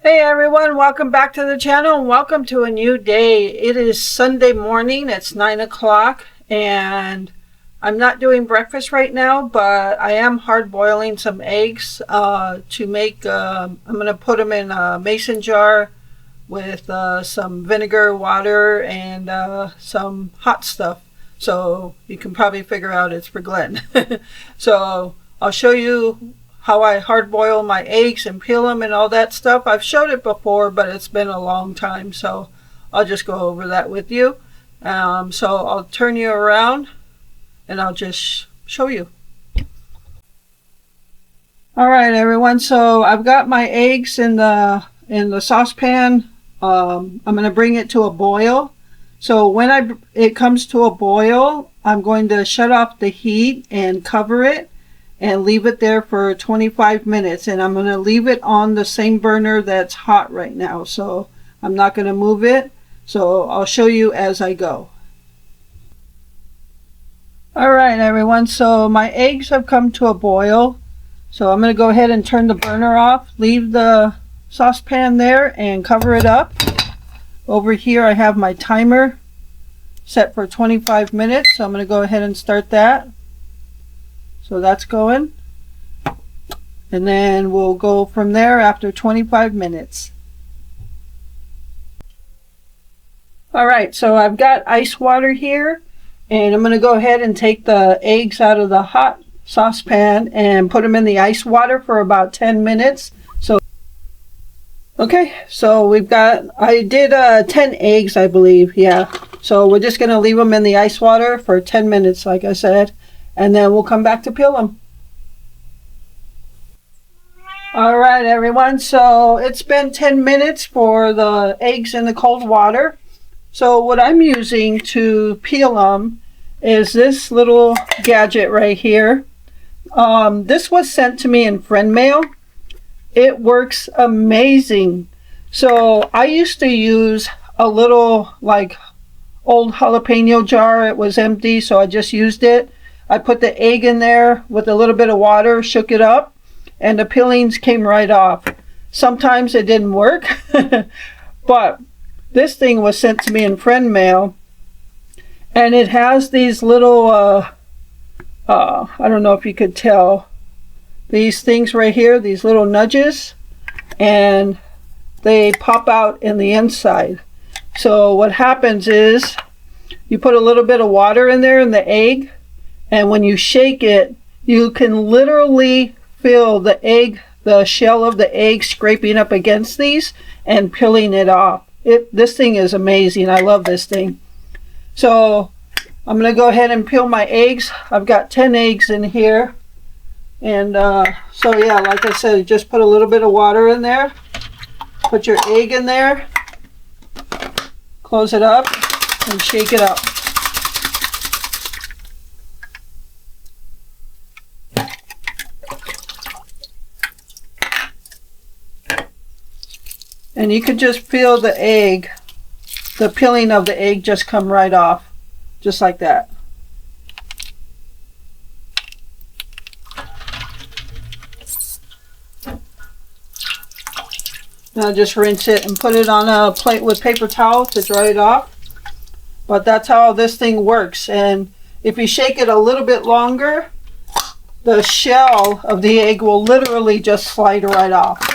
Hey everyone, welcome back to the channel and welcome to a new day. It is Sunday morning, it's 9 o'clock and I'm not doing breakfast right now, but I am hard boiling some eggs to make, I'm going to put them in a mason jar with some vinegar, water, and some hot stuff. So you can probably figure out it's for Glenn. So I'll show you how I hard boil my eggs and peel them and all that stuff. I've showed it before, but it's been a long time, so I'll just go over that with you. So I'll turn you around and I'll just show you. All right, everyone. So I've got my eggs in the saucepan. I'm going to bring it to a boil. So when it comes to a boil, I'm going to shut off the heat and cover it and leave it there for 25 minutes. And I'm going to leave it on the same burner that's hot right now. So I'm not going to move it. So I'll show you as I go. All right, everyone. So my eggs have come to a boil. So I'm going to go ahead and turn the burner off, leave the saucepan there and cover it up. Over here I have my timer set for 25 minutes. So I'm going to go ahead and start that. So that's going, and then we'll go from there after 25 minutes. All right, so I've got ice water here, and I'm going to go ahead and take the eggs out of the hot saucepan and put them in the ice water for about 10 minutes. So, okay, so I did 10 eggs, I believe, yeah. So we're just going to leave them in the ice water for 10 minutes, like I said. And then we'll come back to peel them. All right, everyone. So it's been 10 minutes for the eggs in the cold water. So what I'm using to peel them is this little gadget right here. This was sent to me in friend mail. It works amazing. So I used to use a little like old jalapeno jar. It was empty, so I just used it. I put the egg in there with a little bit of water, shook it up, and the peelings came right off. Sometimes it didn't work, but this thing was sent to me in friend mail, and it has these little, I don't know if you could tell, these things right here, these little nudges, and they pop out in the inside. So what happens is you put a little bit of water in there in the egg, and when you shake it, you can literally feel the shell of the egg scraping up against these and peeling it off. This thing is amazing. I love this thing. So I'm going to go ahead and peel my eggs. I've got 10 eggs in here. And so yeah, like I said, just put a little bit of water in there. Put your egg in there. Close it up and shake it up. And you could just feel the egg, the peeling of the egg just come right off, just like that. Now just rinse it and put it on a plate with paper towel to dry it off. But that's how this thing works. And if you shake it a little bit longer, the shell of the egg will literally just slide right off.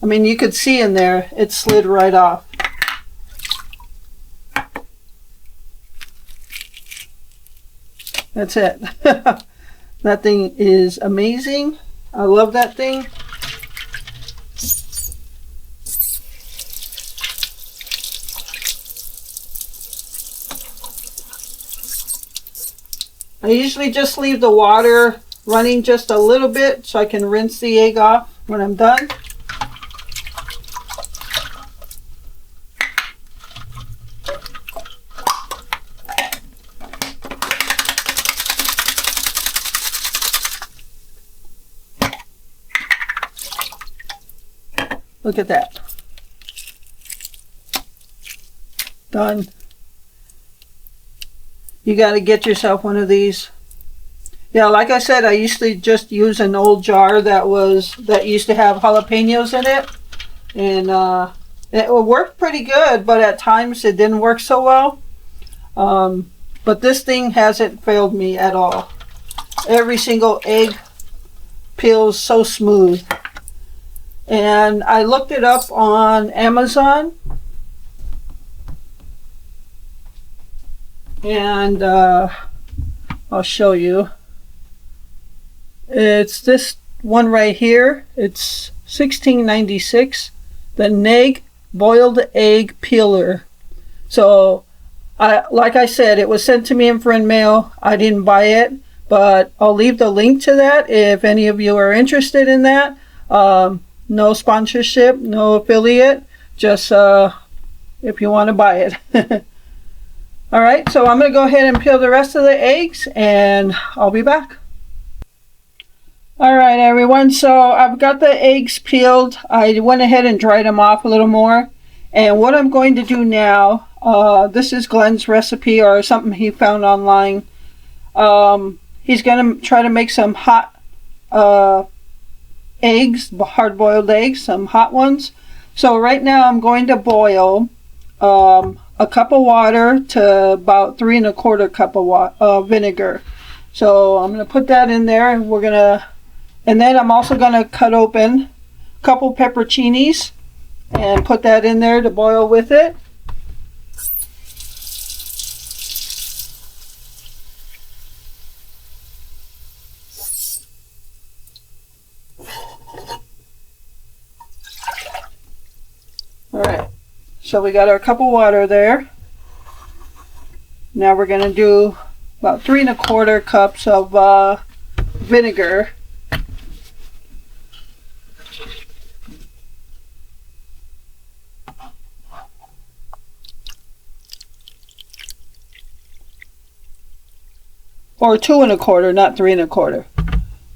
I mean, you could see in there, it slid right off. That's it. That thing is amazing. I love that thing. I usually just leave the water running just a little bit so I can rinse the egg off when I'm done. Look at that. Done. You got to get yourself one of these. Yeah, like I said, I used to just use an old jar that used to have jalapenos in it, and it worked pretty good, but at times it didn't work so well. But this thing hasn't failed me at all. Every single egg peels so smooth. And I looked it up on Amazon, and I'll show you. It's this one right here. It's $16.96. The Neg boiled egg peeler. So, like I said, it was sent to me in friend mail. I didn't buy it, but I'll leave the link to that if any of you are interested in that. No sponsorship, no affiliate, just if you want to buy it. All right, so I'm going to go ahead and peel the rest of the eggs, and I'll be back. All right, everyone, so I've got the eggs peeled. I went ahead and dried them off a little more. And what I'm going to do now, this is Glenn's recipe or something he found online. He's going to try to make some hot eggs, hard-boiled eggs, some hot ones. So right now I'm going to boil a cup of water to about 3 1/4 cup of vinegar. So I'm going to put that in there, and then I'm also going to cut open a couple pepperoncinis and put that in there to boil with it. Alright, so we got our cup of water there. Now we're going to do about 3 1/4 cups of vinegar. Or 2 1/4, not 3 1/4.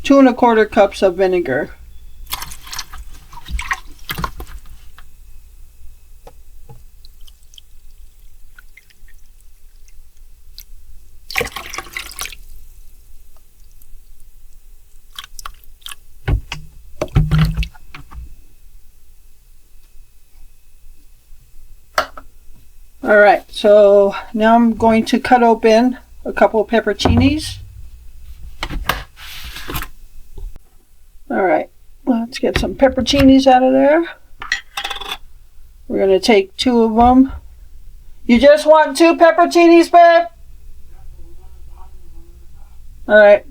2 1/4 cups of vinegar. Alright, so now I'm going to cut open a couple of pepperoncinis. Alright, let's get some pepperoncinis out of there. We're going to take 2 of them. You just want 2 pepperoncinis, babe? Alright.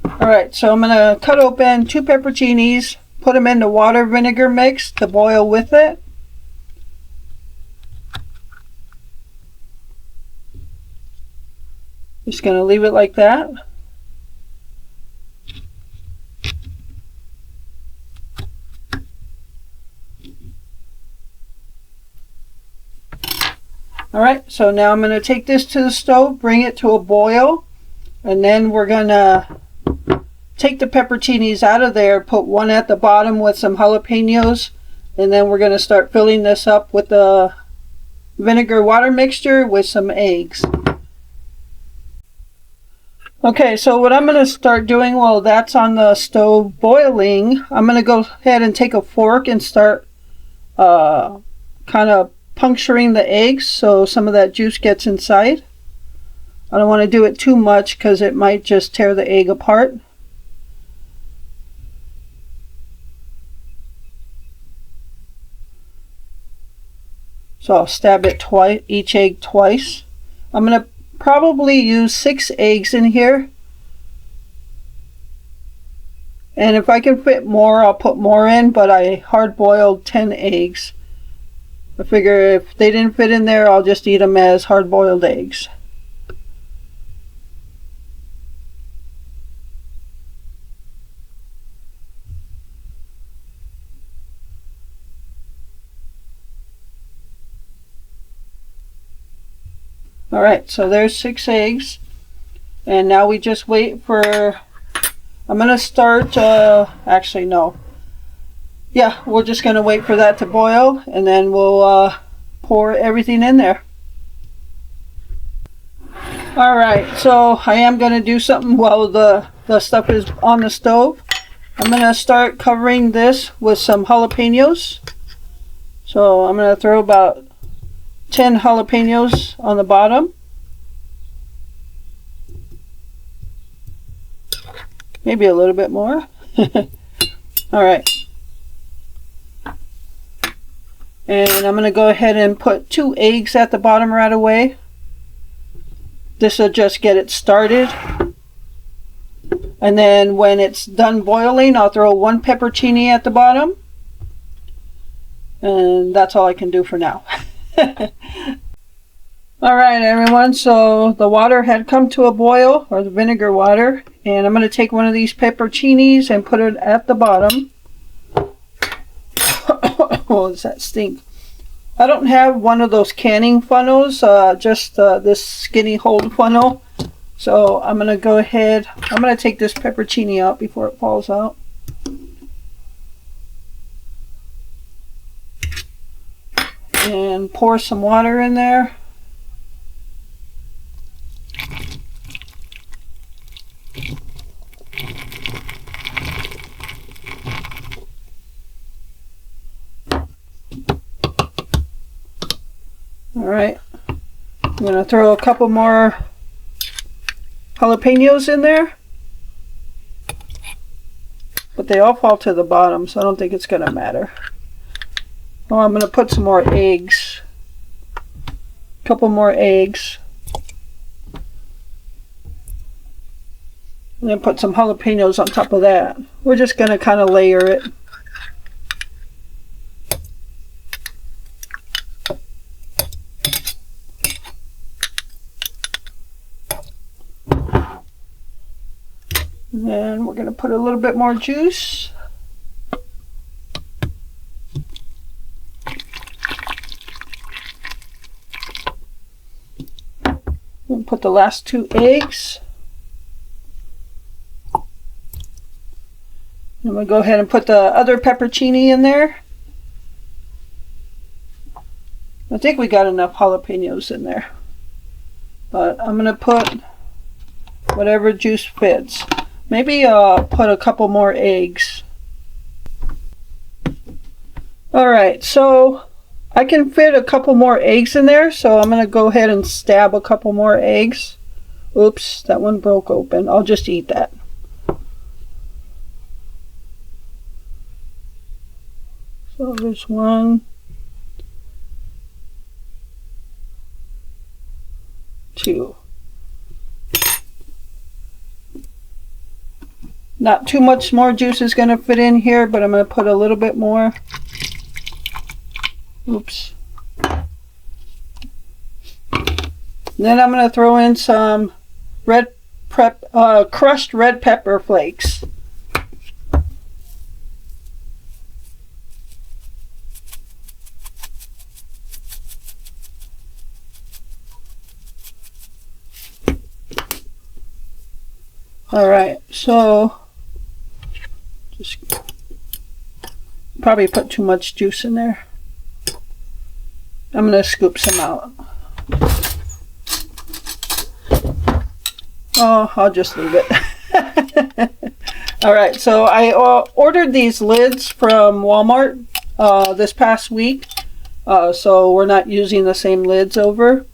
Alright, so I'm going to cut open 2 pepperoncinis, put them in the water vinegar mix to boil with it. Just going to leave it like that. Alright, so now I'm going to take this to the stove, bring it to a boil, and then we're going to take the pepperoncinis out of there, put one at the bottom with some jalapenos, and then we're going to start filling this up with the vinegar water mixture with some eggs. Okay, so what I'm going to start doing while that's on the stove boiling, I'm going to go ahead and take a fork and start kind of puncturing the eggs so some of that juice gets inside. I don't want to do it too much because it might just tear the egg apart. So I'll stab it twice, each egg twice. I'm going to probably use 6 eggs in here. And if I can fit more, I'll put more in, but I hard boiled 10 eggs. I figure if they didn't fit in there, I'll just eat them as hard boiled eggs. Alright, so there's 6 eggs. And now we just wait for, I'm going to start, actually no. Yeah, we're just going to wait for that to boil and then we'll pour everything in there. Alright, so I am going to do something while the stuff is on the stove. I'm going to start covering this with some jalapenos. So I'm going to throw about 10 jalapenos on the bottom. Maybe a little bit more. Alright. And I'm going to go ahead and put 2 eggs at the bottom right away. This will just get it started. And then when it's done boiling, I'll throw 1 peppercini at the bottom. And that's all I can do for now. Alright everyone, so the water had come to a boil, or the vinegar water. And I'm going to take one of these peppercinis and put it at the bottom. Oh, does that stink? I don't have one of those canning funnels, just this skinny hold funnel. So I'm going to go ahead, I'm going to take this peppercini out before it falls out. And pour some water in there. Alright, I'm going to throw a couple more jalapenos in there, but they all fall to the bottom, so I don't think it's going to matter. Oh, I'm going to put some more eggs, a couple more eggs, and then put some jalapenos on top of that. We're just going to kind of layer it. And then we're going to put a little bit more juice. And put the last 2 eggs. And we'll go ahead and put the other peppercini in there. I think we got enough jalapenos in there. But I'm going to put whatever juice fits. Maybe put a couple more eggs. Alright, so I can fit a couple more eggs in there, so I'm going to go ahead and stab a couple more eggs. Oops, that one broke open. I'll just eat that. So there's 1, 2. Not too much more juice is going to fit in here, but I'm going to put a little bit more. Oops. Then I'm going to throw in some crushed red pepper flakes. Alright, so just probably put too much juice in there. I'm going to scoop some out. Oh, I'll just leave it. Alright, so I ordered these lids from Walmart this past week. So we're not using the same lids over.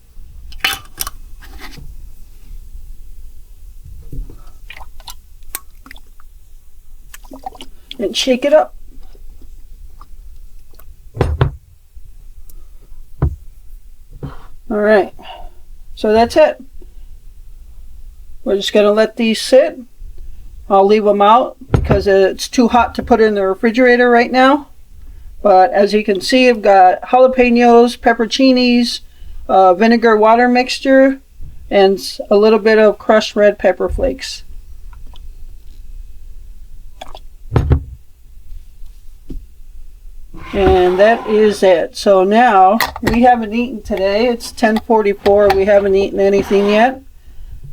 And shake it up. Alright, so that's it. We're just going to let these sit. I'll leave them out because it's too hot to put in the refrigerator right now. But as you can see, I've got jalapenos, peppercinis, vinegar water mixture, and a little bit of crushed red pepper flakes. And that is it. So now, we haven't eaten today. It's 10:44. We haven't eaten anything yet.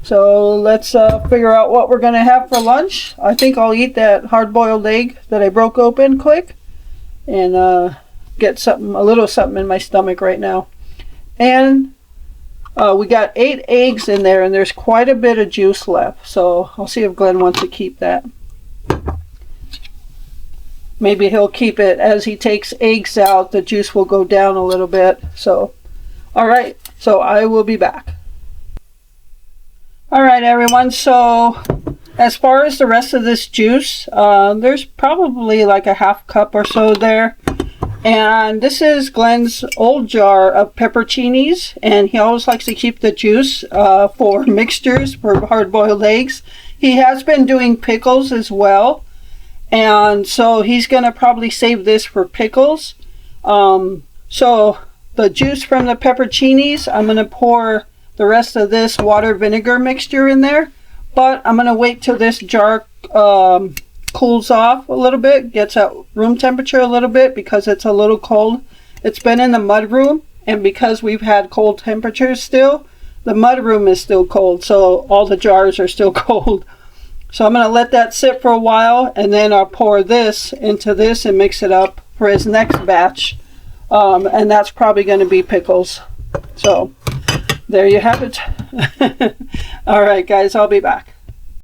So let's figure out what we're going to have for lunch. I think I'll eat that hard-boiled egg that I broke open quick. And get something, a little something in my stomach right now. And We got 8 eggs in there, and there's quite a bit of juice left. So I'll see if Glenn wants to keep that. Maybe he'll keep it. As he takes eggs out, the juice will go down a little bit. So, all right. So I will be back. All right, everyone. So as far as the rest of this juice, there's probably like a half cup or so there. And this is Glenn's old jar of pepperoncinis, and he always likes to keep the juice for mixtures for hard-boiled eggs. He has been doing pickles as well, and so he's going to probably save this for pickles. So the juice from the pepperoncinis, I'm going to pour the rest of this water vinegar mixture in there, but I'm going to wait till this jar cools off a little bit, gets at room temperature a little bit, because it's a little cold. It's been in the mud room, and because we've had cold temperatures still, the mud room is still cold, so all the jars are still cold. So I'm going to let that sit for a while, and then I'll pour this into this and mix it up for his next batch, and that's probably going to be pickles. So there you have it. All right, guys, I'll be back.